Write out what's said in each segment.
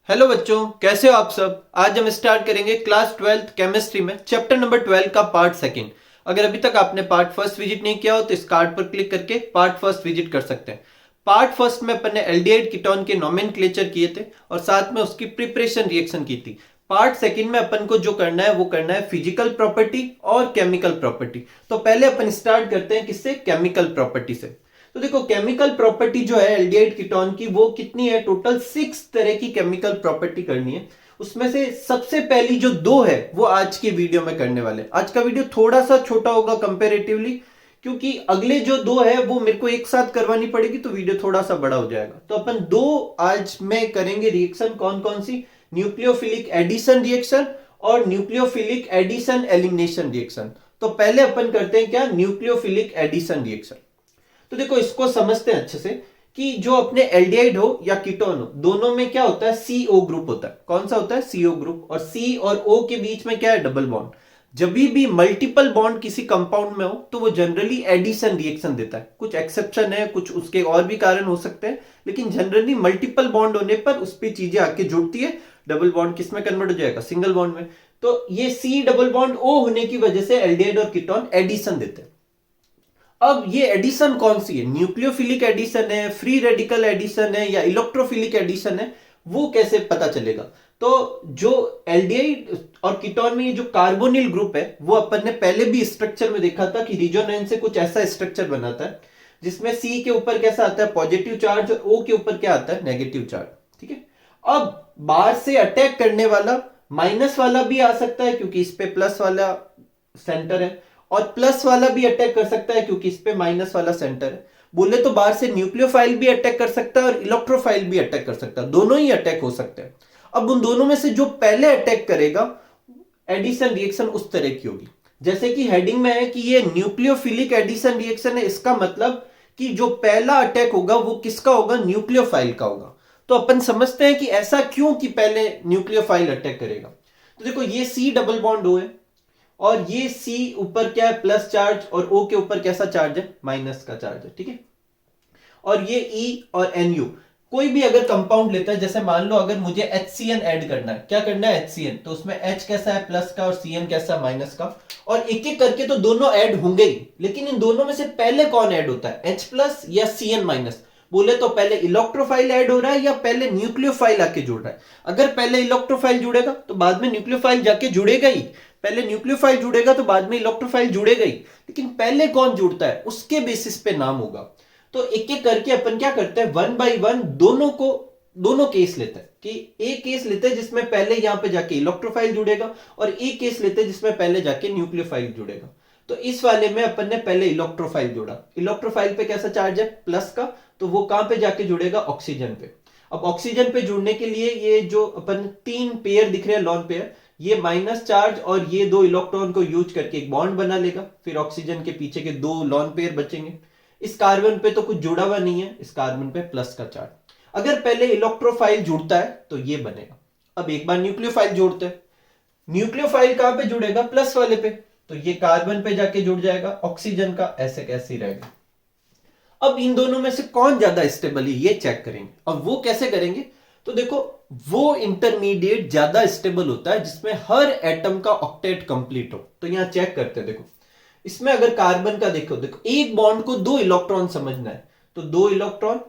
Hello बच्चों, कैसे हो आप सब। आज हम स्टार्ट करेंगे क्लास 12th केमिस्ट्री में चैप्टर नंबर 12 का पार्ट सेकंड। अगर अभी तक आपने पार्ट फर्स्ट विजिट नहीं किया हो तो इस कार्ड पर क्लिक करके पार्ट फर्स्ट विजिट कर सकते हैं। पार्ट फर्स्ट में अपन ने एल्डिहाइड कीटोन के नोमेनक्लेचर किए थे और साथ में उसकी प्रिपरेशन रिएक्शन की थी। पार्ट सेकंड में अपन को जो करना है वो करना है फिजिकल प्रॉपर्टी और केमिकल प्रॉपर्टी। तो पहले अपन स्टार्ट करते हैं किससे, केमिकल प्रॉपर्टी से। तो देखो केमिकल प्रॉपर्टी जो है एल्डिहाइड कीटोन की वो कितनी है, टोटल 6 तरह की केमिकल प्रॉपर्टी करनी है। उसमें से सबसे पहली जो 2 है वो आज की वीडियो में करने वाले हैं। आज का वीडियो थोड़ा सा छोटा होगा कंपैरेटिवली, क्योंकि अगले जो 2 है वो मेरे को एक साथ करवानी पड़ेगी तो वीडियो थोड़ा सा बड़ा हो जाएगा। तो अपन 2 आज में करेंगे रिएक्शन। कौन कौन सी, न्यूक्लियोफिलिक एडिशन रिएक्शन और न्यूक्लियोफिलिक एडिशन एलिमिनेशन रिएक्शन। तो पहले अपन करते हैं क्या, न्यूक्लियोफिलिक एडिशन रिएक्शन। तो देखो इसको समझते हैं अच्छे से कि जो अपने एल्डिहाइड हो या कीटोन हो दोनों में क्या होता है, सीओ ग्रुप होता है। कौन सा होता है, सीओ ग्रुप। और सी और ओ के बीच में क्या है, डबल बॉन्ड। जब भी मल्टीपल बॉन्ड किसी कंपाउंड में हो तो वो जनरली एडिशन रिएक्शन देता है। कुछ एक्सेप्शन है, कुछ उसके और भी कारण हो सकते हैं, लेकिन जनरली मल्टीपल बॉन्ड होने पर उस पर चीजें आके जुड़ती है। डबल बॉन्ड किस में कन्वर्ट हो जाएगा, सिंगल बॉन्ड में। तो ये सी डबल बॉन्ड ओ होने की वजह से एल्डिहाइड और कीटोन एडिशन देते हैं। अब ये एडिशन कौन सी है, न्यूक्लियोफिलिक एडिशन है, फ्री रेडिकल एडिशन है या इलेक्ट्रोफिलिक एडिशन है, वो कैसे पता चलेगा। तो जो एल्डिहाइड और कीटोन में ये जो कार्बोनिल ग्रुप है वो अपन ने पहले भी स्ट्रक्चर में देखा था कि रिजोनेंस से कुछ ऐसा स्ट्रक्चर बनाता है जिसमें सी के ऊपर कैसा आता है, पॉजिटिव चार्ज, और ओ के ऊपर क्या आता है, नेगेटिव चार्ज। ठीक है। अब बाहर से अटैक करने वाला माइनस वाला भी आ सकता है क्योंकि इस पे प्लस वाला सेंटर है, और प्लस वाला भी अटैक कर सकता है क्योंकि इस पे माइनस वाला सेंटर है। बोले तो बाहर से न्यूक्लियोफाइल भी अटैक कर सकता है और इलेक्ट्रोफाइल भी अटैक कर सकता है, दोनों ही अटैक हो सकते हैं। अब उन दोनों में से जो पहले अटैक करेगा एडिशन रिएक्शन उस तरह की होगी। जैसे कि हेडिंग में है कि ये न्यूक्लियोफिलिक एडिशन रिएक्शन है, इसका मतलब कि जो पहला अटैक होगा वो किसका होगा, न्यूक्लियोफाइल का होगा। तो अपन समझते हैं कि ऐसा क्यों कि पहले न्यूक्लियोफाइल अटैक करेगा। तो देखो ये सी डबल बॉन्ड ओ है और ये सी ऊपर क्या है, प्लस चार्ज, और ओ के ऊपर कैसा चार्ज है, माइनस का चार्ज है। ठीक है। और ये ई और एन यू, कोई भी अगर कंपाउंड लेता है, जैसे मान लो अगर मुझे HCN ऐड करना है, क्या करना है HCN, तो उसमें H कैसा है, प्लस का, और CN कैसा है, माइनस का। और एक एक करके तो दोनों ऐड होंगे ही, लेकिन इन दोनों में से पहले कौन ऐड होता है, H प्लस या CN माइनस। बोले तो पहले इलेक्ट्रोफाइल ऐड हो रहा है या पहले न्यूक्लियोफाइल आके जुड़ रहा है। अगर पहले इलेक्ट्रोफाइल जुड़ेगा तो बाद में न्यूक्लियोफाइल जाके जुड़ेगा ही, पहले न्यूक्लियोफाइल जुड़ेगा तो बाद में इलेक्ट्रोफाइल जुड़ेगा ही, लेकिन पहले कौन जुड़ता है उसके बेसिस पे नाम होगा। तो एक एक करके अपन क्या करते हैं, वन बाय वन दोनों केस लेते हैं कि एक केस लेते हैं जिसमें पहले यहां पे जाके इलेक्ट्रोफाइल जुड़ेगा और एक केस लेते हैं जिसमें पहले जाके न्यूक्लियोफाइल जुड़ेगा। तो इस वाले में अपन ने पहले इलेक्ट्रोफाइल जोड़ा। इलेक्ट्रोफाइल पे कैसा चार्ज है, प्लस का, तो वो कहां पे जाके जुड़ेगा, ऑक्सीजन पे। अब ऑक्सीजन पे जुड़ने के लिए ये जो अपन 3 पेयर दिख रहे हैं, लॉन पेयर, ये माइनस चार्ज और ये 2 इलेक्ट्रॉन को यूज करके एक बॉन्ड बना लेगा। फिर ऑक्सीजन के पीछे के 2 लॉन पेयर बचेंगे। इस कार्बन पे तो कुछ जुड़ा हुआ नहीं है, इस कार्बन पे प्लस का चार्ज। अगर पहले इलेक्ट्रोफाइल जुड़ता है तो ये बनेगा। अब एक बार न्यूक्लियोफाइल जोड़ते हैं, न्यूक्लियोफाइल कहां पे जुड़ेगा, प्लस वाले पे, तो ये कार्बन पे जाके जुड़ जाएगा, ऑक्सीजन का ऐसे कैसे ही रहेगा। अब इन दोनों में से कौन ज्यादा स्टेबल है ये चेक करेंगे। और वो कैसे करेंगे, तो देखो वो इंटरमीडिएट ज्यादा स्टेबल होता है जिसमें हर एटम का ऑक्टेट कंप्लीट हो। तो यहां चेक करते हैं, देखो इसमें अगर कार्बन का देखो एक बॉन्ड को 2 इलेक्ट्रॉन समझना है, तो 2 इलेक्ट्रॉन,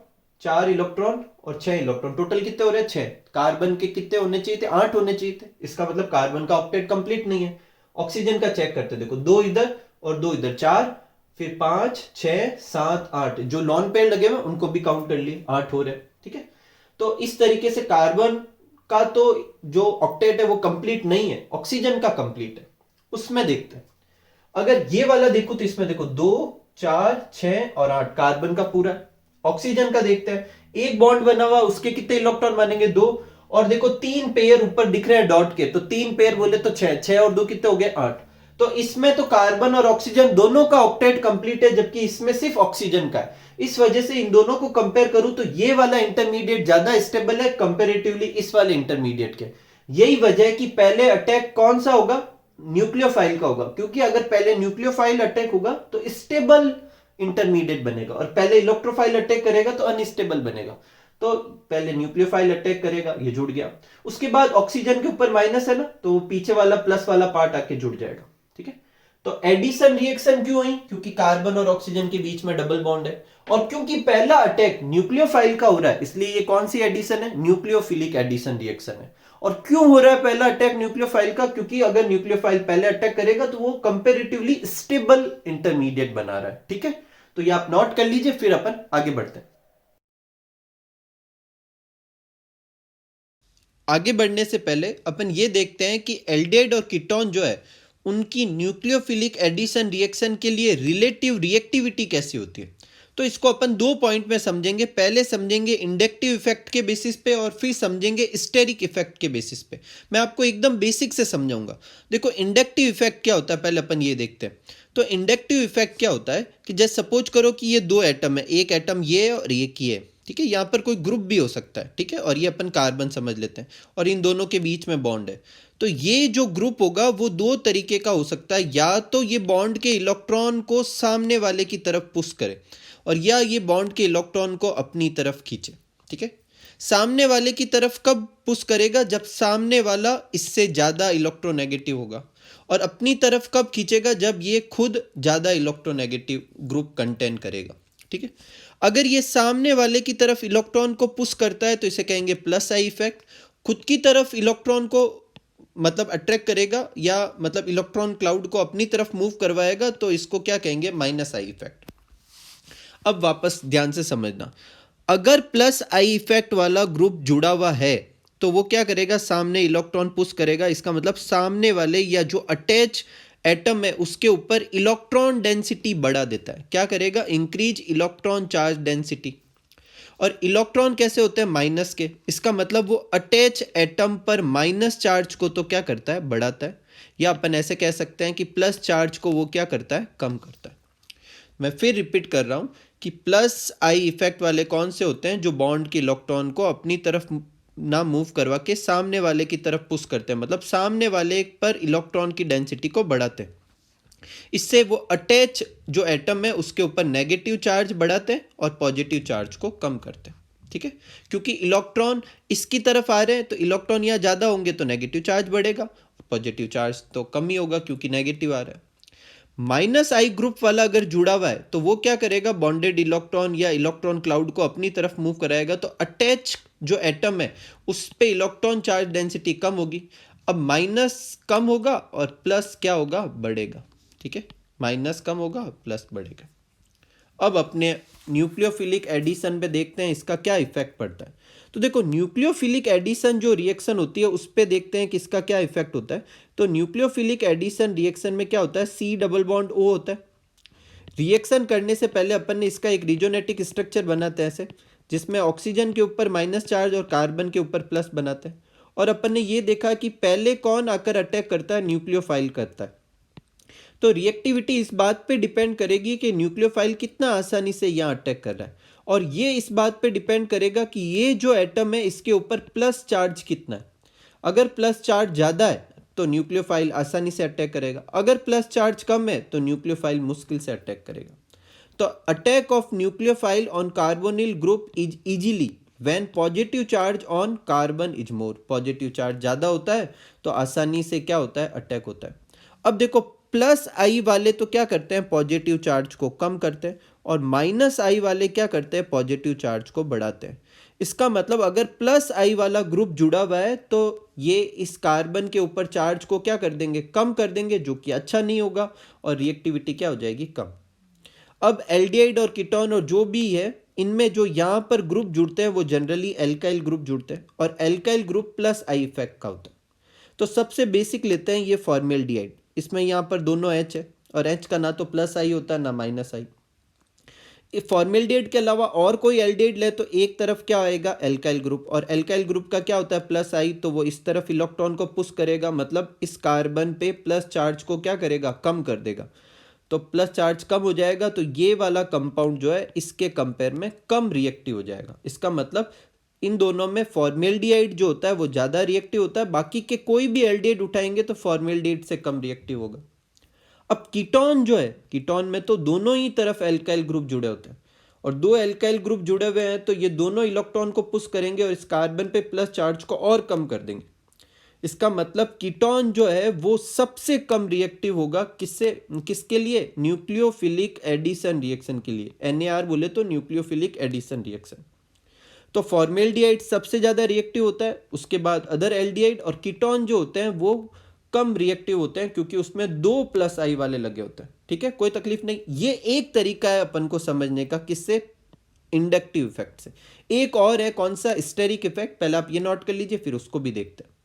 4 इलेक्ट्रॉन और 6 इलेक्ट्रॉन, टोटल कितने हो रहे हैं, 6। कार्बन के कितने होने चाहिए थे, 8 होने चाहिए थे। इसका मतलब कार्बन का ऑक्टेट कंप्लीट नहीं है। ऑक्सीजन का चेक करते, देखो 2 इधर और 2 इधर, 4, फिर 5, 6, 7, 8, जो लॉन पेयर लगे हुए उनको भी काउंट कर लिए, 8 हो रहे। ठीक है। तो इस तरीके से कार्बन का तो जो ऑक्टेट है वो कंप्लीट नहीं है, ऑक्सीजन का कंप्लीट है। उसमें देखते हैं, अगर ये वाला देखो तो इसमें देखो 2, 4, 6 और 8 कार्बन का पूरा। ऑक्सीजन का देखते हैं, एक बॉन्ड बना हुआ, उसके कितने इलेक्ट्रॉन बनेंगे, 2। और देखो 3 पेयर ऊपर दिख रहे हैं डॉट के, तो 3 पेयर बोले तो 6, 6 और 2 कितने हो गए, 8। तो इसमें तो कार्बन और ऑक्सीजन दोनों का ऑक्टेट कंप्लीट है, जबकि इसमें सिर्फ ऑक्सीजन का है। इस वजह से इन दोनों को कंपेयर करूं तो ये वाला इंटरमीडिएट ज्यादा स्टेबल है कंपेरेटिवली इस वाले इंटरमीडिएट के। यही वजह है कि पहले अटैक कौन सा होगा, न्यूक्लियोफाइल का होगा, क्योंकि अगर पहले न्यूक्लियोफाइल अटैक होगा तो स्टेबल इंटरमीडिएट बनेगा और पहले इलेक्ट्रोफाइल अटैक करेगा तो अनस्टेबल बनेगा। तो पहले न्यूक्लियोफाइल अटैक करेगा, ये जुड़ गया। उसके बाद ऑक्सीजन के ऊपर माइनस है ना, तो पीछे वाला प्लस वाला पार्ट आके जुड़ जाएगा। ठीक है, तो एडिशन रिएक्शन क्यों हुई? क्योंकि कार्बन और ऑक्सीजन के बीच में डबल बॉन्ड है, और क्योंकि पहला अटैक न्यूक्लियोफाइल का हो रहा है, इसलिए ये कौन सी एडिशन है? न्यूक्लियोफिलिक एडिशन रिएक्शन है। और क्यों हो रहा है पहला अटैक न्यूक्लियोफाइल का? क्योंकि अगर न्यूक्लियोफाइल पहले अटैक करेगा तो वो कंपेरेटिवली स्टेबल इंटरमीडिएट बना रहा है। ठीक है, तो ये आप नोट कर लीजिए, फिर अपन आगे बढ़ते हैं। आगे बढ़ने से पहले अपन ये देखते हैं कि एल्डिहाइड और कीटोन जो है उनकी न्यूक्लियोफिलिक एडिशन रिएक्शन के लिए रिलेटिव रिएक्टिविटी कैसी होती है। तो इसको अपन दो पॉइंट में समझेंगे। पहले समझेंगे इंडक्टिव इफेक्ट के बेसिस पे, और फिर समझेंगे स्टेरिक इफेक्ट के बेसिस पे। मैं आपको एकदम बेसिक से समझाऊंगा। देखो इंडक्टिव इफेक्ट क्या होता है, पहले अपन ये देखते हैं। तो इंडक्टिव इफेक्ट क्या होता है कि जैसे सपोज करो कि ये दो एटम है, एक एटम ये और एक ये, ठीक है, यहाँ पर कोई ग्रुप भी हो सकता है, ठीक है, और ये अपन कार्बन समझ लेते हैं, और इन दोनों के बीच में बॉन्ड है। तो ये जो ग्रुप होगा वो दो तरीके का हो सकता है, या तो ये बॉन्ड के इलेक्ट्रॉन को सामने वाले की तरफ पुश करे, और या ये बॉन्ड के इलेक्ट्रॉन को अपनी तरफ खींचे। ठीक है, सामने वाले की तरफ कब पुश करेगा? जब सामने वाला इससे ज़्यादा इलेक्ट्रोनेगेटिव होगा, और अपनी तरफ कब खींचेगा? जब ये खुद ज़्यादा इलेक्ट्रोनेगेटिव ग्रुप कंटेन करेगा। ठीक है, अगर ये सामने वाले की तरफ इलेक्ट्रॉन को पुश करता है तो इसे कहेंगे प्लस आई इफेक्ट। खुद की तरफ इलेक्ट्रॉन को मतलब अट्रैक्ट करेगा, या मतलब इलेक्ट्रॉन क्लाउड को अपनी तरफ मूव करवाएगा, तो इसको क्या कहेंगे? Minus I effect. अब वापस ध्यान से समझना, अगर प्लस आई इफेक्ट वाला ग्रुप जुड़ा हुआ है तो वो क्या करेगा? सामने इलेक्ट्रॉन पुश करेगा। इसका मतलब सामने वाले या जो अटैच एटम है उसके ऊपर इलेक्ट्रॉन डेंसिटी बढ़ा देता है। क्या करेगा? Increase electron charge density. और इलेक्ट्रॉन कैसे होते हैं? माइनस के। इसका मतलब वो अटैच एटम पर माइनस चार्ज को तो क्या करता है? बढ़ाता है। या अपन ऐसे कह सकते हैं कि प्लस चार्ज को वो क्या करता है? कम करता है। मैं फिर रिपीट कर रहा हूं कि प्लस आई इफेक्ट वाले कौन से होते हैं? जो बॉन्ड के इलेक्ट्रॉन को अपनी तरफ ना मूव करवा के सामने वाले की तरफ पुश करते हैं, मतलब सामने वाले पर इलेक्ट्रॉन की डेंसिटी को बढ़ाते हैं। इससे वो अटैच जो एटम है उसके ऊपर नेगेटिव चार्ज बढ़ाते हैं और पॉजिटिव चार्ज को कम करते हैं। ठीक है, क्योंकि इलेक्ट्रॉन इसकी तरफ आ रहे हैं तो इलेक्ट्रॉन यहाँ ज़्यादा होंगे तो नेगेटिव चार्ज बढ़ेगा, पॉजिटिव चार्ज तो कम ही होगा क्योंकि नेगेटिव आ रहा है। माइनस आई ग्रुप वाला अगर जुड़ा हुआ है तो वो क्या करेगा? बॉन्डेड इलेक्ट्रॉन या इलेक्ट्रॉन क्लाउड को अपनी तरफ मूव कराएगा, तो अटैच जो एटम है उस पे इलेक्ट्रॉन चार्ज डेंसिटी कम होगी। अब माइनस कम होगा और प्लस क्या होगा? बढ़ेगा। ठीक है, माइनस कम होगा, प्लस बढ़ेगा। अब अपने न्यूक्लियोफिलिक एडिशन पे देखते हैं इसका क्या इफेक्ट पड़ता है। तो देखो न्यूक्लियोफिलिक एडिशन जो रिएक्शन होती है उस पे देखते हैं कि इसका क्या इफेक्ट होता है। तो न्यूक्लियोफिलिक एडिशन रिएक्शन में क्या होता है? सी डबल बॉन्ड ओ होता है। रिएक्शन करने से पहले अपन ने इसका एक रिजोनेटिक स्ट्रक्चर बनाते हैं ऐसे, जिसमें ऑक्सीजन के ऊपर माइनस चार्ज और कार्बन के ऊपर प्लस बनाते हैं। और अपन ने ये देखा कि पहले कौन आकर अटैक करता है? न्यूक्लियोफाइल करता है। तो रिएक्टिविटी इस बात पे डिपेंड करेगी कि न्यूक्लियोफाइल कितना आसानी से यहाँ अटैक कर रहा है, और ये इस बात पे डिपेंड करेगा कि ये जो एटम है इसके ऊपर प्लस चार्ज कितना है। अगर प्लस चार्ज ज़्यादा है तो न्यूक्लियोफाइल आसानी से अटैक करेगा, अगर प्लस चार्ज कम है तो न्यूक्लियोफाइल मुश्किल से अटैक करेगा। तो attack of nucleophile on carbonyl group is easily when positive charge on carbon is more. Positive charge ज़्यादा होता है तो आसानी से क्या होता है? अटैक होता है। अब देखो प्लस आई वाले तो क्या करते हैं? पॉजिटिव चार्ज को कम करते हैं, और माइनस आई वाले क्या करते हैं? पॉजिटिव चार्ज को बढ़ाते हैं। इसका मतलब अगर प्लस आई वाला ग्रुप जुड़ा हुआ है तो ये इस कार्बन के ऊपर चार्ज को क्या कर देंगे? कम कर देंगे, जो कि अच्छा नहीं होगा, और रिएक्टिविटी क्या हो जाएगी? कम। अब एल्डिहाइड और कीटोन और जो भी है इनमें जो यहाँ पर ग्रुप जुड़ते हैं वो जनरली एल्काइल ग्रुप जुड़ते हैं, और alkyl group plus I effect का होता है। तो सबसे बेसिक लेते हैं ये फॉर्मेल्डिहाइड। इसमें यहाँ पर दोनों एच है, और एच का ना तो प्लस आई होता है ना माइनस आई। फॉर्मेल्डिहाइड के अलावा और कोई एल्डिहाइड ले तो एक तरफ क्या आएगा? एल्काइल ग्रुप, और एल्काइल ग्रुप का क्या होता है? प्लस आई, तो वो इस तरफ इलेक्ट्रॉन को पुश करेगा, मतलब इस कार्बन पे प्लस चार्ज को क्या करेगा? कम कर देगा। तो प्लस चार्ज कम हो जाएगा तो ये वाला कंपाउंड जो है इसके कंपेयर में कम रिएक्टिव हो जाएगा। इसका मतलब इन दोनों में फॉर्मेल्डिहाइड जो होता है वो ज़्यादा रिएक्टिव होता है, बाकी के कोई भी एल्डिहाइड उठाएंगे तो फॉर्मेल्डिहाइड से कम रिएक्टिव होगा। अब कीटोन जो है, कीटोन में तो दोनों ही तरफ एल्काइल ग्रुप जुड़े होते हैं, और दो एल्काइल ग्रुप जुड़े हुए हैं तो ये दोनों इलेक्ट्रॉन को पुश करेंगे और इस कार्बन पे प्लस चार्ज को और कम कर देंगे। इसका मतलब कीटोन जो है वो सबसे कम रिएक्टिव होगा किसके लिए? न्यूक्लियोफिलिक एडिशन रिएक्शन के लिए। NAR बोले तो न्यूक्लियोफिलिक एडिशन रिएक्शन। तो फॉर्मेल्डिहाइड सबसे ज्यादा रिएक्टिव होता है, उसके बाद अदर एल्डिहाइड, और कीटोन जो होते हैं वो कम रिएक्टिव होते हैं क्योंकि उसमें दो प्लस आई वाले लगे होते हैं। ठीक है, कोई तकलीफ नहीं। ये एक तरीका है अपन को समझने का, किससे? इंडक्टिव इफेक्ट से। एक और है, कौन सा? Steric effect. पहले आप ये नोट कर लीजिए, फिर उसको भी देखते हैं।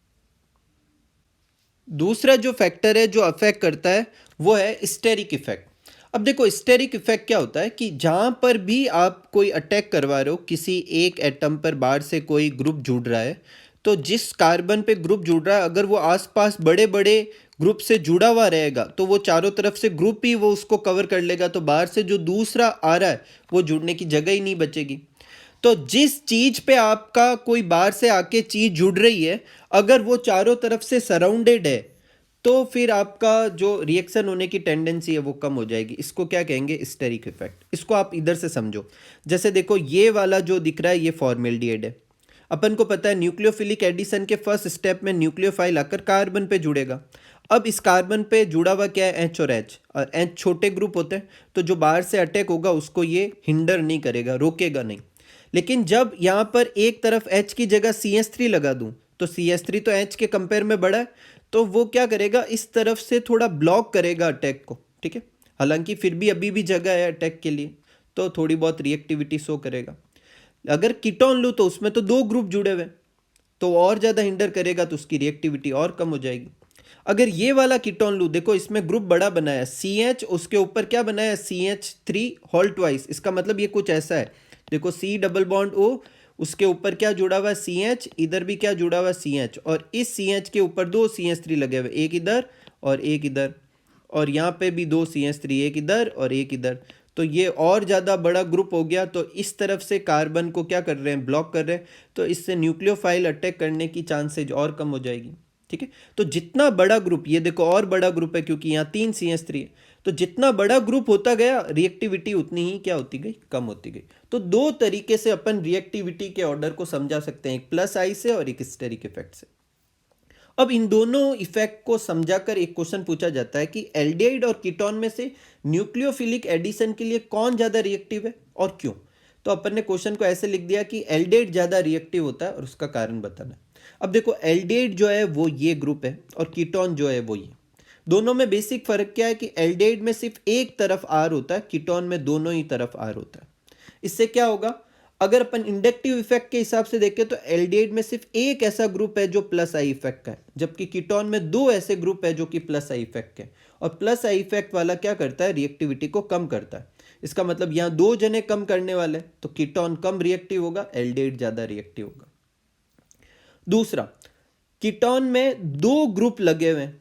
दूसरा जो फैक्टर है जो अफेक्ट करता है वो है स्टेरिक इफेक्ट। अब देखो स्टेरिक इफेक्ट क्या होता है कि जहां पर भी आप कोई अटैक करवा रहे हो, किसी एक एटम पर बाहर से कोई ग्रुप जुड़ रहा है, तो जिस कार्बन पे ग्रुप जुड़ रहा है अगर वो आसपास बड़े बड़े ग्रुप से जुड़ा हुआ रहेगा तो वो चारों तरफ से ग्रुप ही वो उसको कवर कर लेगा, तो बाहर से जो दूसरा आ रहा है वो जुड़ने की जगह ही नहीं बचेगी। तो जिस चीज पे आपका कोई बाहर से आके चीज जुड़ रही है, अगर वो चारों तरफ से सराउंडेड है तो फिर आपका जो रिएक्शन होने की टेंडेंसी है वो कम हो जाएगी। इसको क्या कहेंगे? Steric effect. इसको आप इधर से समझो। जैसे देखो ये वाला जो दिख रहा है ये फॉर्मेल्डिहाइड है। अपन को पता है न्यूक्लियोफिलिक एडिशन के फर्स्ट स्टेप में न्यूक्लियोफाइल आकर कार्बन पे जुड़ेगा। अब इस कार्बन पे जुड़ा हुआ क्या है? H और H, और H छोटे ग्रुप होते हैं तो जो बाहर से अटैक होगा उसको ये हिंडर नहीं करेगा, रोकेगा नहीं। लेकिन जब यहाँ पर एक तरफ H की जगह CH3 लगा दूं तो CH3 तो H के कंपेयर में बड़ा है, तो वो क्या करेगा? इस तरफ से थोड़ा ब्लॉक करेगा अटैक को। ठीक है, हालांकि फिर भी अभी भी जगह है अटैक के लिए, तो थोड़ी बहुत रिएक्टिविटी शो करेगा। अगर कीटोन लूँ तो उसमें तो दो ग्रुप जुड़े हुए तो और ज़्यादा हिंडर करेगा, तो उसकी रिएक्टिविटी और कम हो जाएगी। अगर ये वाला कीटोन लूँ, देखो इसमें ग्रुप बड़ा बनाया CH, उसके ऊपर क्या बनाया? CH3 whole twice. इसका मतलब ये कुछ ऐसा है, देखो C डबल बॉन्ड O, उसके ऊपर क्या जुड़ा हुआ है? CH, इधर भी क्या जुड़ा हुआ है? CH, और इस CH के ऊपर दो CH3 लगे हुए, एक इधर और एक इधर, और यहाँ पे भी दो CH3, एक इधर और एक इधर। तो ये और ज़्यादा बड़ा ग्रुप हो गया, तो इस तरफ से कार्बन को क्या कर रहे हैं? ब्लॉक कर रहे हैं, तो इससे न्यूक्लियोफाइल अटैक करने की चांसेज और कम हो जाएगी। ठीक है, तो जितना बड़ा ग्रुप, ये देखो और बड़ा ग्रुप है क्योंकि यहाँ 3 CH3 है, तो जितना बड़ा ग्रुप होता गया रिएक्टिविटी उतनी ही क्या होती गई? कम होती गई। तो दो तरीके से अपन रिएक्टिविटी के ऑर्डर को समझा सकते हैं, एक प्लस आई से और एक स्टेरिक इफेक्ट से। अब इन दोनों इफेक्ट को समझाकर एक क्वेश्चन पूछा जाता है कि एल्डिहाइड और कीटोन में से न्यूक्लियोफिलिक एडिशन के लिए कौन ज्यादा रिएक्टिव है और क्यों? तो अपन ने क्वेश्चन को ऐसे लिख दिया कि एल्डिहाइड ज्यादा रिएक्टिव होता है और उसका कारण बताना है। अब देखो एल्डिहाइड जो है वो ये ग्रुप है और कीटोन जो है वो ये। दोनों में बेसिक फर्क क्या है कि एल्डिहाइड में सिर्फ एक तरफ आर होता है, कीटोन में दोनों ही तरफ आर होता है। इससे क्या होगा? अगर अपन इंडक्टिव इफेक्ट के हिसाब से देखें तो एल्डिहाइड में सिर्फ एक ऐसा ग्रुप है जो प्लस आई इफेक्ट का है, जबकि कीटोन में दो ऐसे ग्रुप है जो कि प्लस आई इफेक्ट के हैं। और प्लस आई इफेक्ट वाला क्या करता है? रिएक्टिविटी को कम करता है। इसका मतलब यहाँ दो जने कम करने वाले, तो कीटोन कम रिएक्टिव होगा, एल्डिहाइड ज्यादा रिएक्टिव होगा। दूसरा, कीटोन में दो ग्रुप लगे हुए हैं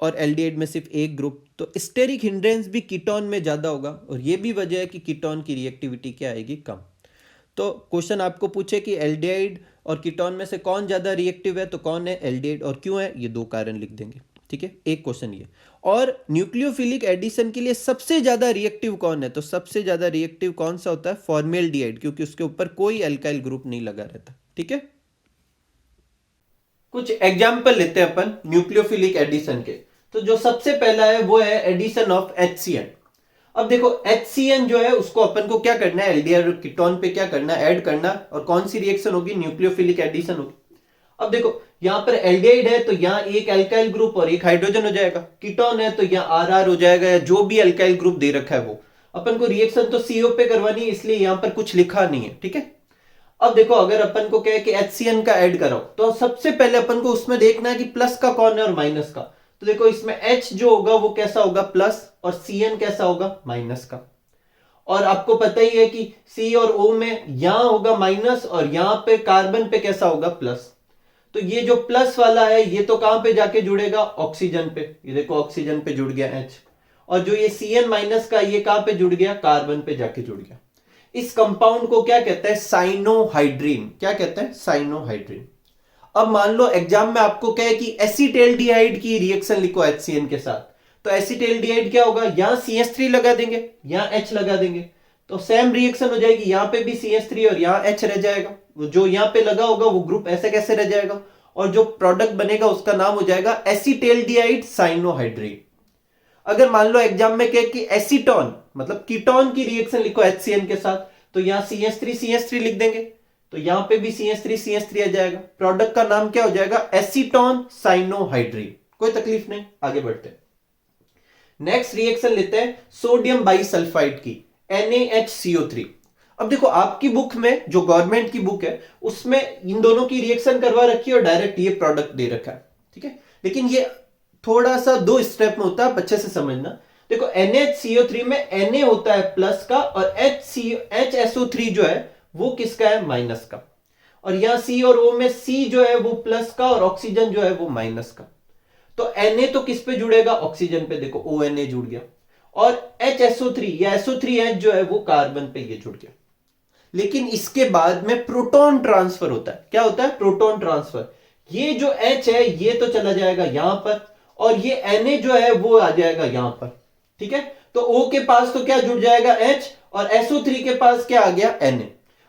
और एल्डिहाइड में सिर्फ एक ग्रुप, तो स्टेरिक हिंड्रेंस भी कीटोन में ज्यादा होगा, और ये भी वजह है कि कीटोन की रिएक्टिविटी क्या आएगी? कम। तो क्वेश्चन आपको पूछे कि एल्डिहाइड और कीटोन में से कौन ज्यादा रिएक्टिव है, तो कौन है? एल्डिहाइड। और क्यों है? ये दो कारण लिख देंगे। ठीक है, एक क्वेश्चन ये। और न्यूक्लियोफिलिक एडिशन के लिए सबसे ज्यादा रिएक्टिव कौन है? तो सबसे ज्यादा रिएक्टिव कौन सा होता है? फॉर्मेल्डिहाइड, क्योंकि उसके ऊपर कोई एल्काइल ग्रुप नहीं लगा रहता। ठीक है, कुछ एग्जाम्पल लेते हैं अपन न्यूक्लियोफिलिक एडिशन के। तो जो सबसे पहला है वो है एडिशन ऑफ HCN। अब देखो HCN जो है उसको अपन को क्या करना है? एल्डिहाइड और कीटोन पे क्या करना है? ऐड करना, और कौन सी रिएक्शन होगी? न्यूक्लियोफिलिक एडिशन होगी। अब देखो यहां पर एल्डिहाइड है तो यहां एक एल्काइल ग्रुप और एक हाइड्रोजन हो जाएगा, कीटोन है तो यहां RR हो जाएगा, या जो भी एल्काइल ग्रुप दे रखा है वो। अपन को रिएक्शन तो CO पे करवानी है, इसलिए यहां पर कुछ लिखा नहीं है। ठीक है, अब देखो अगर अपन को कहे कि HCN का ऐड कराओ, तो सबसे पहले अपन को उसमें देखना है कि प्लस का कौन है और माइनस का। तो देखो इसमें H जो होगा वो कैसा होगा? प्लस, और CN कैसा होगा? माइनस का। और आपको पता ही है कि C और O में यहां होगा माइनस, और यहां पे कार्बन पे कैसा होगा? प्लस। तो ये जो प्लस वाला है ये तो कहां पे जाके जुड़ेगा? ऑक्सीजन पे। ये देखो ऑक्सीजन पे जुड़ गया H, और जो ये CN माइनस का ये कहां पे जुड़ गया? कार्बन पे जाके जुड़ गया। इस कंपाउंड को क्या कहते हैं? साइनोहाइड्रीन। क्या कहते हैं? साइनोहाइड्रीन। अब मान लो एग्जाम में आपको कहे कि एसिटाल्डिहाइड की रिएक्शन लिखो HCN के साथ, तो एसिटाल्डिहाइड क्या होगा? यहां CH3 लगा देंगे, यहां H लगा देंगे, तो सेम रिएक्शन हो जाएगी, यहां पे भी CH3 और यहां H रह जाएगा, जो यहां पे लगा होगा वो ग्रुप ऐसे कैसे रह जाएगा, और जो प्रोडक्ट बनेगा उसका नाम हो जाएगा एसीटेल्डिहाइड साइनोहाइड्रेट। अगर मान लो एग्जाम में कहे कि एसीटोन मतलब कीटोन की रिएक्शन लिखो HCN के साथ, तो यहां CH3 लिख देंगे, तो यहां पे भी CH3 आ जाएगा, प्रोडक्ट का नाम क्या हो जाएगा, एसीटोन साइनोहाइड्रेट। कोई तकलीफ नहीं, आगे बढ़ते हैं। नेक्स्ट रिएक्शन लेते हैं सोडियम बाइसल्फाइड की, NaHCO3। अब देखो आपकी बुक में, जो गवर्नमेंट की बुक है, उसमें इन दोनों की रिएक्शन करवा रखी है और डायरेक्ट ये प्रोडक्ट दे रखा है, ठीक है। लेकिन ये थोड़ा सा 2 स्टेप में होता है, अच्छे से समझना। देखो NaHCO3 में Na होता है प्लस का, और HSO3 जो है वो किसका है, माइनस का। और यहां C और O में C जो है वो प्लस का और ऑक्सीजन जो है वो माइनस का। तो Na तो किस पे जुड़ेगा, ऑक्सीजन पे, देखो ONA जुड़ गया, और HSO3 या SO3H जो है वो कार्बन पे ये जुड़ गया। लेकिन इसके बाद में प्रोटॉन ट्रांसफर होता है। क्या होता है, प्रोटॉन ट्रांसफर। ये जो H है ये तो चला जाएगा यहां पर, और ये Na जो है वो आ जाएगा यहां पर, ठीक है। तो O के पास तो क्या जुड़ जाएगा, H, और SO3 के पास क्या आ गया, Na,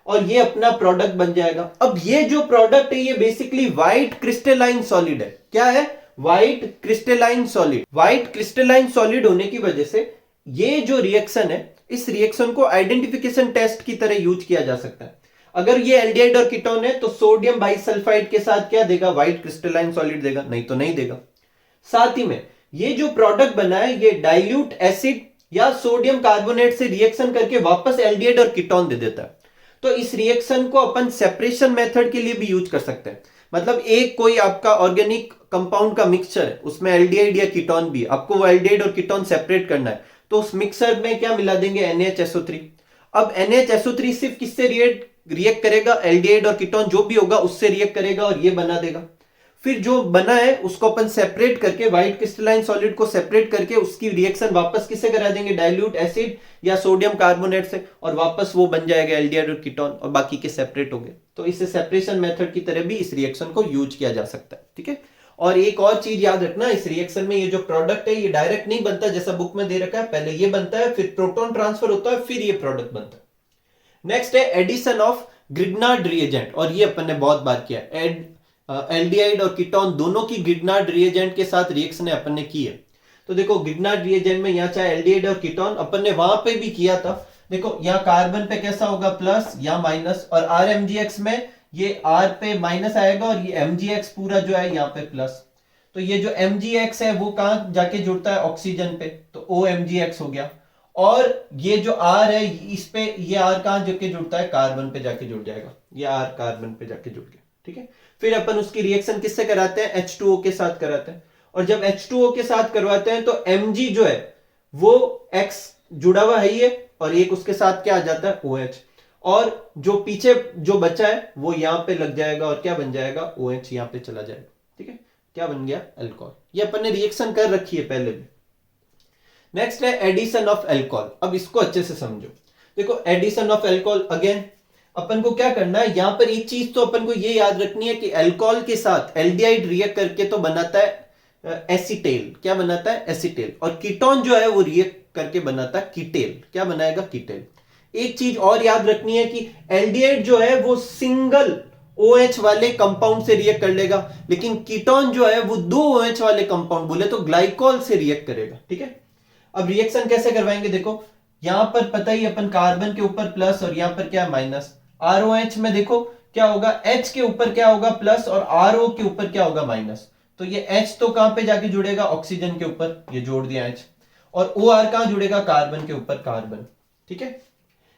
और ये अपना प्रोडक्ट बन जाएगा। अब ये जो प्रोडक्ट है ये बेसिकली व्हाइट क्रिस्टलाइन सॉलिड है। क्या है, white crystalline solid. White crystalline solid होने की वजह से ये जो रिएक्शन है, इस रिएक्शन को आइडेंटिफिकेशन टेस्ट की तरह यूज किया जा सकता है। अगर ये एल्डिहाइड और कीटोन है तो सोडियम बाइसल्फाइड के साथ क्या देगा, व्हाइट क्रिस्टलाइन सॉलिड देगा, नहीं तो नहीं देगा। साथ ही में ये जो प्रोडक्ट बना है ये डाइल्यूट एसिड या सोडियम कार्बोनेट से रिएक्शन करके वापस एल्डिहाइड और कीटोन दे देता है। तो इस रिएक्शन को अपन सेपरेशन मेथड के लिए भी यूज कर सकते हैं। मतलब एक कोई आपका ऑर्गेनिक कंपाउंड का मिक्सचर है, उसमें एल्डिहाइड या कीटोन भी, आपको वो एल्डिहाइड और कीटोन सेपरेट करना है, तो उस मिक्सर में क्या मिला देंगे, NaHSO3। अब NaHSO3 सिर्फ किससे रिएक्ट करेगा, एल्डिहाइड और कीटोन जो भी होगा उससे रिएक्ट करेगा और ये बना देगा। फिर जो बना है उसको अपन सेपरेट करके, व्हाइट क्रिस्टलाइन सॉलिड को सेपरेट करके उसकी रिएक्शन वापस किससे करा देंगे, डाइल्यूट एसिड या सोडियम कार्बोनेट से, और वापस वो बन जाएगा एल्डिहाइड और कीटोन, और बाकी के सेपरेट हो गए। तो इसे सेपरेशन मेथड की तरह भी इस रिएक्शन को यूज किया जा सकता है, ठीक है। और एक और चीज याद रखना, इस रिएक्शन में ये जो प्रोडक्ट है ये डायरेक्ट नहीं बनता जैसा बुक में दे रखा है, पहले ये बनता है, फिर प्रोटॉन ट्रांसफर होता है, फिर ये प्रोडक्ट बनता है। नेक्स्ट है एडिशन ऑफ ग्रिग्नार्ड रिएजेंट, और ये अपन ने बहुत बार किया है। एल्डिहाइड और कीटोन दोनों की ग्रिग्नार्ड रिएजेंट के साथ रिएक्शन अपन ने की है। तो देखो ग्रिग्नार्ड रिएजेंट में यहाँ चाहे एल्डिहाइड और कीटोन, अपन ने वहां पे भी किया था। देखो यहाँ कार्बन पे कैसा होगा, प्लस या माइनस, और RMgx में ये R पे माइनस आएगा और ये MgX पूरा जो है यहाँ पे प्लस। तो ये जो MgX है वो कहां जाके जुड़ता है, ऑक्सीजन पे, तो OMgX हो गया। और ये जो R है इस पे, ये R कहां जाके जुड़ता है, कार्बन पे जाके जुड़ जाएगा, ये R कार्बन पे जाके जुड़ गया, ठीक है। फिर अपन उसकी रिएक्शन किससे कराते हैं, H2O के साथ कराते हैं। और जब H2O के साथ करवाते हैं तो Mg जो है वो X जुड़ा हुआ है ये, और एक उसके साथ क्या आ जाता है, OH, और जो पीछे जो बचा है वो यहां पे लग जाएगा और क्या बन जाएगा, OH यहां पे चला जाएगा, ठीक है। क्या बन गया, अल्कोहल। ये अपन ने रिएक्शन कर रखी है पहले भी। नेक्स्ट है एडिशन ऑफ अल्कोहल। अब इसको अच्छे से समझो। देखो एडिशन ऑफ अल्कोहल, अगेन अपन को क्या करना है, यहां पर एक चीज तो अपन को ये याद रखनी है कि अल्कोहल के साथ एल्डिहाइड रिएक्ट करके तो बनाता है एसीटेल। क्या बनाता है, एसीटेल। और कीटोन जो है वो रिएक्ट करके बनाता है कीटेल। क्या बनाएगा, कीटेल। एक चीज और याद रखनी है कि एल्डिहाइड जो है वो सिंगल OH वाले कंपाउंड से रिएक्ट कर लेगा, लेकिन कीटोन जो है वो 2 OH वाले कंपाउंड, बोले तो ग्लाइकोल से रिएक्ट करेगा, ठीक है। अब रिएक्शन कैसे करवाएंगे, देखो यहां पर पता ही अपन, कार्बन के ऊपर प्लस और यहां पर क्या, माइनस। ROH में देखो क्या होगा, H के ऊपर क्या होगा, प्लस, और RO के ऊपर क्या होगा, माइनस। तो ये H तो कहां पे जाके जुड़ेगा, ऑक्सीजन के ऊपर, ये जोड़ दिया H। और OR कहां जुड़ेगा, कार्बन के ऊपर, कार्बन, ठीक है।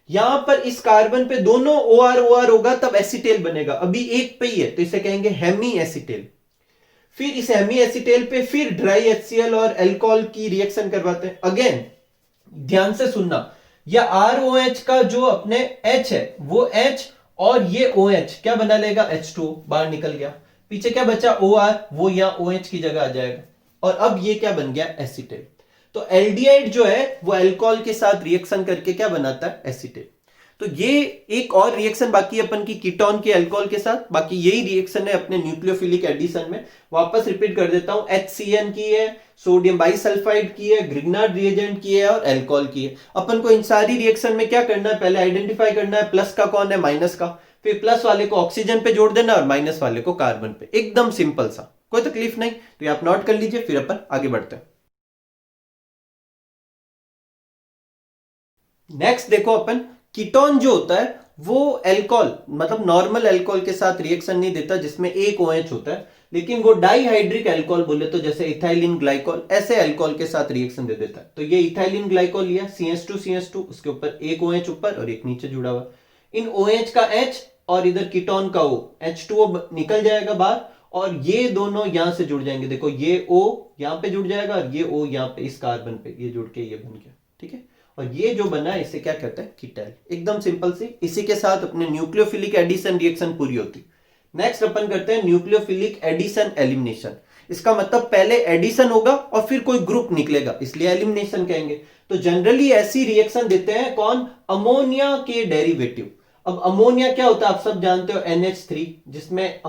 यहां पर इस कार्बन पे दोनों OR होगा तब एसीटेल बनेगा। अभी एक पे ही है तो इसे कहेंगे हेमी एसीटेल। फिर इस हेमी एसीटेल पे फिर ड्राई HCl और अल्कोहल की रिएक्शन करवाते हैं। अगेन ध्यान से सुनना, या ROH का जो अपने H है वो H, और ये OH क्या बना लेगा, H2O, बाहर निकल गया। पीछे क्या बचा, OR, वो यहां OH की जगह आ जाएगा। और अब ये क्या बन गया, एसीटेल। तो एल्डिहाइड जो है वो अल्कोहल के साथ रिएक्शन करके क्या बनाता है, एसीटेल। तो ये एक और रिएक्शन बाकी है अपन की कीटोन के अल्कोहल के साथ, बाकी यही रिएक्शन है अपने न्यूक्लियोफिलिक एडिशन में। वापस रिपीट कर देता हूं, HCN की है, सोडियम बाइसल्फाइड की है, ग्रिग्नार्ड रिएजेंट की है और अल्कोहल की है। अपन को इन सारी रिएक्शन में क्या करना है, पहले आइडेंटिफाई करना है प्लस का कौन है, माइनस का, फिर प्लस वाले को ऑक्सीजन पे जोड़ देना और माइनस वाले को कार्बन पे। एकदम सिंपल सा, कोई तकलीफ नहीं। तो ये आप नोट कर लीजिए, फिर अपन आगे बढ़ते हैं। नेक्स्ट देखो, अपन कीटोन जो होता है वो अल्कोहल मतलब नॉर्मल अल्कोहल के साथ रिएक्शन नहीं देता जिसमें एक OH होता है, लेकिन वो डाइहाइड्रिक अल्कोहल बोले तो जैसे इथाइलिन ग्लाइकोल, ऐसे अल्कोहल के साथ रिएक्शन दे देता है। तो ये इथाइलिन ग्लाइकोल लिया, CH2 उसके ऊपर एक OH ऊपर और एक नीचे जुड़ा हुआ। इन OH का H और इधर कीटोन का O, H2O निकल जाएगा बाहर और ये दोनों यहां से जुड़ जाएंगे। देखो ये O यहां पे जुड़ जाएगा और ये O यहां पे इस कार्बन पे ये जुड़ के ये बन गया, ठीक है। और ये जो बना है इसे क्या कहते हैं, कीटैल। एकदम सिंपल सी, इसी के साथ अपने न्यूक्लियोफिलिक एडिशन रिएक्शन पूरी होती। नेक्स्ट अपन करते हैं न्यूक्लियोफिलिक एडिशन एलिमिनेशन। इसका मतलब पहले एडिशन होगा और फिर कोई ग्रुप निकलेगा, इसलिए एलिमिनेशन कहेंगे। तो जनरली ऐसी रिएक्शन देते हैं कौन, अमोनिया के डेरिवेटिव। अब अमोनिया क्या होता है आप सब जानते हो, NH3, जिसमें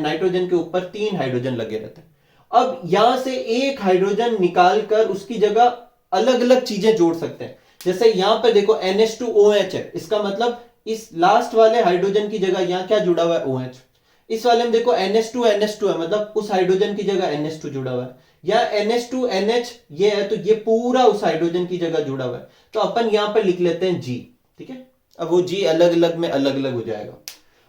नाइट्रोजन के ऊपर 3 हाइड्रोजन लगे रहते हैं। अब यहां से एक हाइड्रोजन निकालकर उसकी जगह अलग अलग चीजें जोड़ सकते हैं। जैसे यहां पर देखो NH2OH है, इसका मतलब इस लास्ट वाले हाइड्रोजन की जगह यहां क्या जुड़ा हुआ है, OH। इस वाले में देखो NH2NH2 है, मतलब उस हाइड्रोजन की जगह NH2 जुड़ा हुआ है, या NH2NH ये है तो ये पूरा उस हाइड्रोजन की जगह जुड़ा हुआ है। तो अपन यहां पर लिख लेते हैं G, ठीक है। अब वो G अलग अलग में अलग अलग हो जाएगा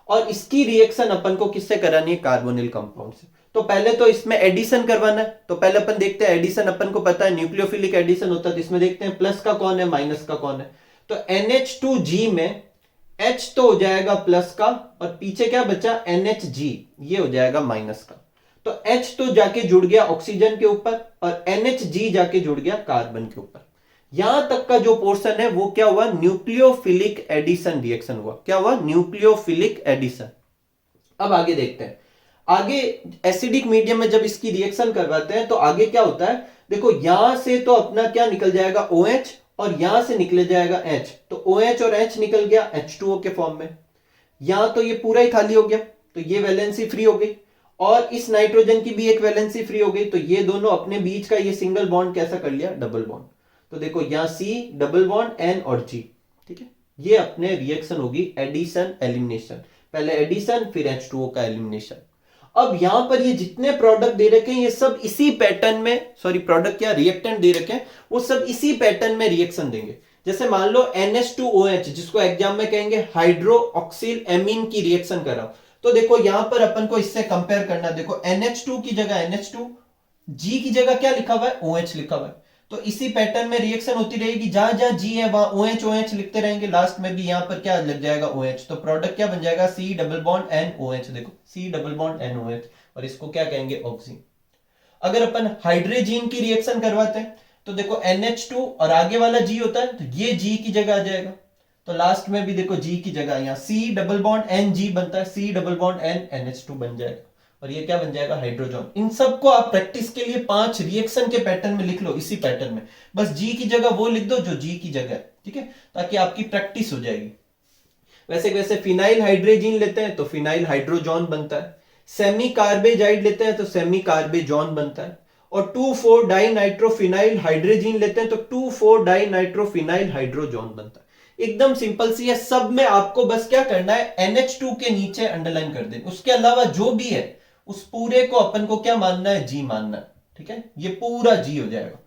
और इसकी रिएक्शन अपन को किससे करानी है, कार्बोनिल कंपाउंड से। तो पहले तो इसमें एडिशन करवाना है, तो पहले अपन देखते हैं एडिशन। अपन को पता है न्यूक्लियोफिलिक एडिशन होता है, तो इसमें देखते हैं प्लस का कौन है, माइनस का कौन है। तो NH2G में H तो हो जाएगा प्लस का और पीछे क्या बचा, NHG, ये हो जाएगा माइनस का। तो H तो जाके जुड़ गया ऑक्सीजन के ऊपर और NHG जाके जुड़ गया कार्बन के ऊपर। यहां तक का जो पोर्शन है वो क्या हुआ, न्यूक्लियोफिलिक एडिशन रिएक्शन हुआ। क्या हुआ, न्यूक्लियोफिलिक एडिशन। अब आगे देखते हैं। आगे एसिडिक मीडियम में जब इसकी रिएक्शन करवाते हैं तो आगे क्या होता है, देखो यहां से तो अपना क्या निकल जाएगा, OH, और यहां से निकल जाएगा H। तो OH और H निकल गया H2O के फॉर्म में। यहां तो ये पूरा ही खाली हो गया, तो ये वैलेंसी फ्री हो गई और इस नाइट्रोजन की भी एक वैलेंसी फ्री हो गई। तो ये दोनों अपने बीच का ये सिंगल बॉन्ड कैसा कर लिया, डबल बॉन्ड। तो देखो यहां C डबल बॉन्ड N और G, ठीक है। ये अपने रिएक्शन होगी एडिशन एलिमिनेशन, पहले एडिशन फिर H2O का एलिमिनेशन। अब यहां पर ये जितने प्रोडक्ट दे रखे हैं ये सब इसी पैटर्न में, सॉरी प्रोडक्ट क्या, रिएक्टेंट दे रखे हैं, वो सब इसी पैटर्न में रिएक्शन देंगे। जैसे मान लो NH2OH, जिसको एग्जाम में कहेंगे हाइड्रोक्सिल एमीन की रिएक्शन कर रहा हूं, तो देखो यहां पर अपन को इससे कंपेयर करना। देखो NH2 की जगह NH2, G की जगह क्या लिखा हुआ है, OH लिखा हुआ है। तो इसी पैटर्न में रिएक्शन होती रहेगी, जहां जहां G है वहां OH OH लिखते रहेंगे, लास्ट में भी यहां पर क्या लग जाएगा, OH। तो प्रोडक्ट क्या बन जाएगा, C डबल बॉन्ड NOH। देखो C डबल बॉन्ड NOH, और इसको क्या कहेंगे, ऑक्सीजन। अगर अपन हाइड्रोजीन की रिएक्शन करवाते हैं तो देखो NH2 और आगे वाला G होता है, तो ये G की जगह आ जाएगा। तो लास्ट में भी देखो G की जगह यहाँ C डबल बॉन्ड NG बनता है, C double bond N NH2 बन जाएगा और ये क्या बन जाएगा, हाइड्रोजन। इन सबको आप प्रैक्टिस के लिए 5 रिएक्शन के पैटर्न में लिख लो, इसी पैटर्न में। बस G की जगह वो लिख दो जो G की जगह है, ठीक है, ताकि आपकी प्रैक्टिस हो जाएगी। वैसे फिनाइल हाइड्रोजीन लेते हैं तो फिनाइल हाइड्रोजॉन बनता है, सेमी कार्बेजाइड लेते हैं तो सेमी कार्बेजॉन बनता है, और 2,4 डाइनाइट्रोफिनाइल हाइड्रोजीन लेते हैं तो 2,4 डाइनाइट्रोफिनाइल हाइड्रोजॉन बनता है। एकदम सिंपल सी है, सब में आपको बस क्या करना है, NH2 के नीचे अंडरलाइन कर देना। उसके अलावा जो भी है उस पूरे को अपन को क्या मानना है, G मानना है, ठीक है। ये पूरा G हो जाएगा।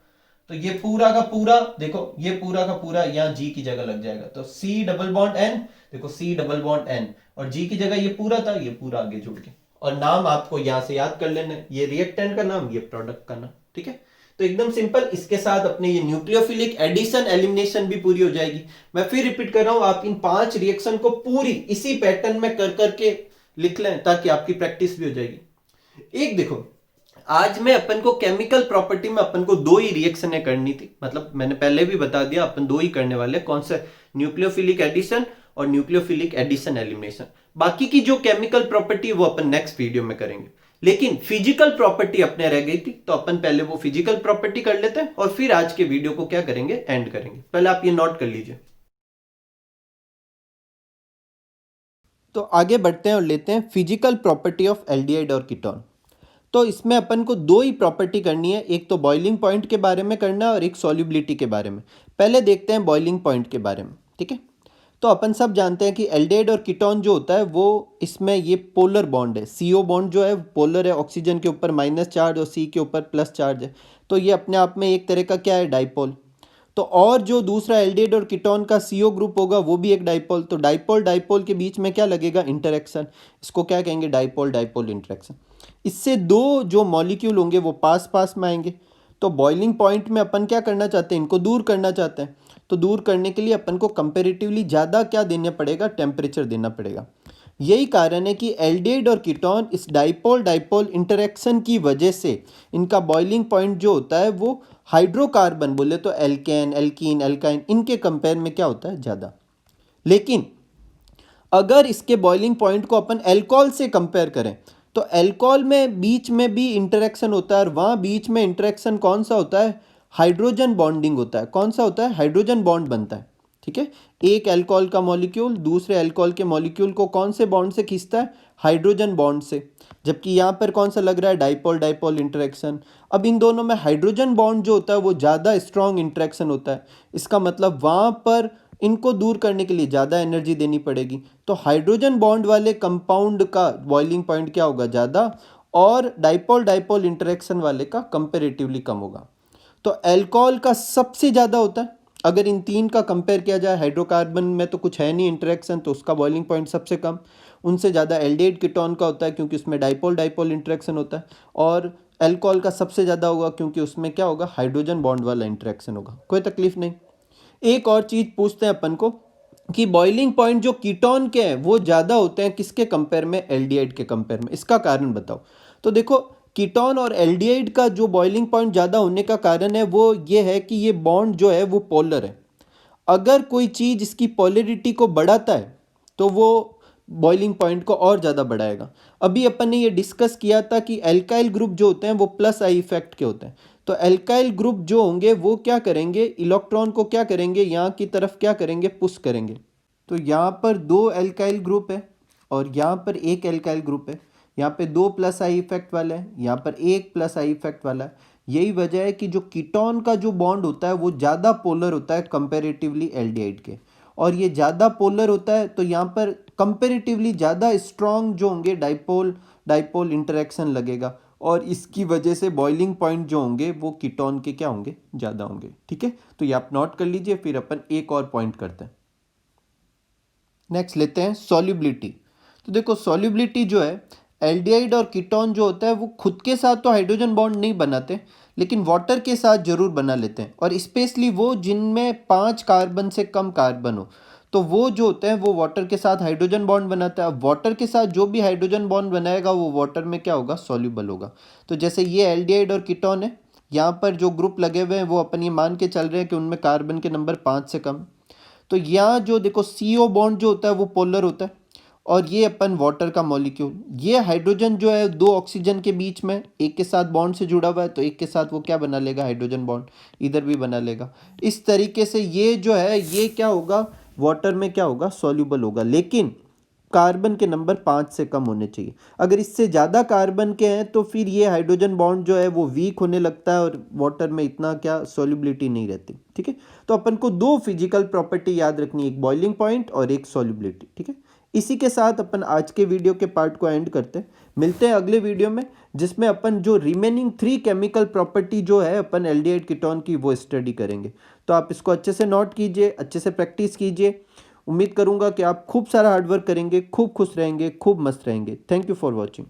तो ये पूरा का पूरा देखो, ये पूरा का पूरा यहां G की जगह लग जाएगा। तो C डबल बॉन्ड N, देखो C डबल बॉन्ड N, और G की जगह ये पूरा था, ये पूरा आगे जुड़ के। और नाम आपको यहां से याद कर लेना है, ये रिएक्टेंट का नाम, ये प्रोडक्ट का नाम, ठीक है। तो एकदम सिंपल, इसके साथ अपने ये न्यूक्लियोफिलिक एडिशन एलिमिनेशन भी पूरी हो जाएगी। मैं फिर रिपीट कर रहा हूं, आप इन 5 रिएक्शन को पूरी इसी पैटर्न में कर करके लिख लें ताकि आपकी प्रैक्टिस भी हो जाएगी। एक देखो, आज में अपन को केमिकल प्रॉपर्टी में अपन को 2 ही रिएक्शनें करनी थी, मतलब मैंने पहले भी बता दिया अपन 2 ही करने वाले, कौन से, न्यूक्लियोफिलिक एडिशन और न्यूक्लियोफिलिक एडिशन एलिमिनेशन। बाकी की जो केमिकल प्रॉपर्टी वो अपन नेक्स्ट वीडियो में करेंगे। लेकिन फिजिकल प्रॉपर्टी अपने रह गई थी, तो अपन पहले वो फिजिकल प्रॉपर्टी कर लेते हैं और फिर आज के वीडियो को क्या करेंगे, एंड करेंगे। पहले आप ये नोट कर लीजिए। तो आगे बढ़ते हैं और लेते हैं फिजिकल प्रॉपर्टी ऑफ एल्डिहाइड और कीटोन। तो इसमें अपन को दो ही प्रॉपर्टी करनी है, एक तो बॉइलिंग पॉइंट के बारे में करना है और एक सॉल्युबिलिटी के बारे में। पहले देखते हैं बॉइलिंग पॉइंट के बारे में, ठीक है। तो अपन सब जानते हैं कि एल्डिहाइड और कीटोन जो होता है वो इसमें ये पोलर बॉन्ड है। CO बॉन्ड जो है पोलर है, ऑक्सीजन के ऊपर माइनस चार्ज और C के ऊपर प्लस चार्ज है। तो ये अपने आप में एक तरह का क्या है, डाइपोल। तो और जो दूसरा एल्डिहाइड और कीटोन का CO ग्रुप होगा वो भी एक डाइपोल। तो डाइपोल डाइपोल के बीच में क्या लगेगा, इंटरेक्शन। इसको क्या कहेंगे, डाइपोल डाइपोल इंटरेक्शन। इससे दो जो मॉलिक्यूल होंगे वो पास पास में आएंगे। तो बॉइलिंग पॉइंट में अपन क्या करना चाहते हैं, इनको दूर करना चाहते हैं। तो दूर करने के लिए अपन को कंपेरेटिवली ज़्यादा क्या देना पड़ेगा, टेम्परेचर देना पड़ेगा। यही कारण है कि एल्डिहाइड और कीटोन इस डाइपोल डाइपोल इंटरेक्शन की वजह से इनका बॉइलिंग पॉइंट जो होता है वो हाइड्रोकार्बन बोले तो एल्केन एल्कीन एल्काइन इनके कंपेयर में क्या होता है, ज़्यादा। लेकिन अगर इसके बॉइलिंग पॉइंट को अपन एल्कोहल से कंपेयर करें तो एल्कोहल में बीच में भी इंटरेक्शन होता है और वहाँ बीच में इंटरेक्शन कौन सा होता है, हाइड्रोजन बॉन्डिंग होता है। कौन सा होता है, हाइड्रोजन बॉन्ड बनता है, ठीक है। एक अल्कोहल का मॉलिक्यूल दूसरे अल्कोहल के मॉलिक्यूल को कौन से बॉन्ड से खींचता है, हाइड्रोजन बॉन्ड से। जबकि यहाँ पर कौन सा लग रहा है, डाइपोल डाइपोल इंटरेक्शन। अब इन दोनों में हाइड्रोजन बॉन्ड जो होता है वो ज़्यादा स्ट्रॉन्ग इंटरेक्शन होता है। इसका मतलब वहाँ पर इनको दूर करने के लिए ज़्यादा एनर्जी देनी पड़ेगी। तो हाइड्रोजन बॉन्ड वाले कंपाउंड का बॉइलिंग पॉइंट क्या होगा, ज़्यादा, और डाइपोल डाइपोल इंटरेक्शन वाले का कंपेरेटिवली कम होगा। तो अल्कोहल का सबसे ज़्यादा होता है। अगर इन तीन का कंपेयर किया जाए, हाइड्रोकार्बन में तो कुछ है नहीं इंटरेक्शन तो उसका बॉइलिंग पॉइंट सबसे कम। उनसे ज़्यादा एल्डिहाइड कीटोन का होता है क्योंकि उसमें डाइपोल डाइपोल इंटरेक्शन होता है। और अल्कोहल का सबसे ज़्यादा होगा क्योंकि उसमें क्या होगा, हाइड्रोजन बॉन्ड वाला इंटरेक्शन होगा। कोई तकलीफ नहीं। एक और चीज़ पूछते हैं अपन को कि बॉइलिंग पॉइंट जो कीटोन के हैं वो ज़्यादा होते हैं किसके कंपेयर में, एल्डिहाइड के कंपेयर में। इसका कारण बताओ। तो देखो कीटोन और एल्डिहाइड का जो बॉइलिंग पॉइंट ज़्यादा होने का कारण है वो ये है कि ये बॉन्ड जो है वो पोलर है। अगर कोई चीज़ इसकी पोलरिटी को बढ़ाता है तो वो बॉइलिंग पॉइंट को और ज़्यादा बढ़ाएगा। अभी अपन ने ये डिस्कस किया था कि एल्काइल ग्रुप जो होते हैं वो प्लस आई इफेक्ट के होते हैं। तो एल्काइल ग्रुप जो होंगे वो क्या करेंगे, इलेक्ट्रॉन को क्या करेंगे, यहाँ की तरफ क्या करेंगे, पुश करेंगे। तो यहाँ पर दो एल्काइल ग्रुप है और यहाँ पर एक एल्काइल ग्रुप है। यहाँ पे दो प्लस आई इफेक्ट वाला है, यहाँ पर एक प्लस आई इफेक्ट वाला है। यही वजह है कि जो कीटोन का जो बॉन्ड होता है वो ज़्यादा पोलर होता है कंपेरेटिवली एल्डिहाइड के। और ये ज़्यादा पोलर होता है तो यहाँ पर कंपेरेटिवली ज़्यादा स्ट्रॉन्ग जो होंगे डाइपोल डाइपोल इंटरेक्शन लगेगा। और इसकी वजह से बॉइलिंग पॉइंट जो होंगे वो कीटोन के क्या होंगे, ज़्यादा होंगे, ठीक है। तो ये आप नोट कर लीजिए, फिर अपन एक और पॉइंट करते हैं। नेक्स्ट लेते हैं सॉल्युबिलिटी। तो देखो सॉल्युबिलिटी जो है, एल्डिहाइड और कीटोन जो होता है वो खुद के साथ तो हाइड्रोजन बॉन्ड नहीं बनाते लेकिन वाटर के साथ जरूर बना लेते हैं। और स्पेशली वो जिनमें 5 कार्बन से कम कार्बन हो तो वो जो होते हैं वो वाटर के साथ हाइड्रोजन बॉन्ड बनाता है। अब वाटर के साथ जो भी हाइड्रोजन बॉन्ड बनाएगा वो वाटर में क्या होगा, सॉल्युबल होगा। तो जैसे ये एल्डिहाइड और कीटोन है, यहाँ पर जो ग्रुप लगे हुए हैं वो अपन ये मान के चल रहे हैं कि उनमें कार्बन के नंबर 5 से कम। तो यहाँ जो देखो CO बॉन्ड जो होता है वो पोलर होता है और ये अपन वाटर का मॉलिक्यूल, ये हाइड्रोजन जो है दो ऑक्सीजन के बीच में एक के साथ बॉन्ड से जुड़ा हुआ है तो एक के साथ वो क्या बना लेगा, हाइड्रोजन बॉन्ड, इधर भी बना लेगा। इस तरीके से ये जो है ये क्या होगा, वाटर में क्या होगा, सॉल्युबल होगा। लेकिन कार्बन के नंबर 5 से कम होने चाहिए। अगर इससे ज़्यादा कार्बन के हैं तो फिर ये हाइड्रोजन बॉन्ड जो है वो वीक होने लगता है और वाटर में इतना क्या सॉल्युबिलिटी नहीं रहती, ठीक है। तो अपन को दो फिजिकल प्रॉपर्टी याद रखनी है, एक बॉइलिंग पॉइंट और एक सॉल्युबिलिटी, ठीक है। इसी के साथ अपन आज के वीडियो के पार्ट को एंड करते हैं। मिलते हैं अगले वीडियो में जिसमें अपन जो रिमेनिंग 3 केमिकल प्रॉपर्टी जो है अपन एल्डिहाइड कीटोन की वो स्टडी करेंगे। तो आप इसको अच्छे से नोट कीजिए, अच्छे से प्रैक्टिस कीजिए। उम्मीद करूंगा कि आप खूब सारा हार्डवर्क करेंगे, खूब खुश रहेंगे, खूब मस्त रहेंगे। Thank you for watching.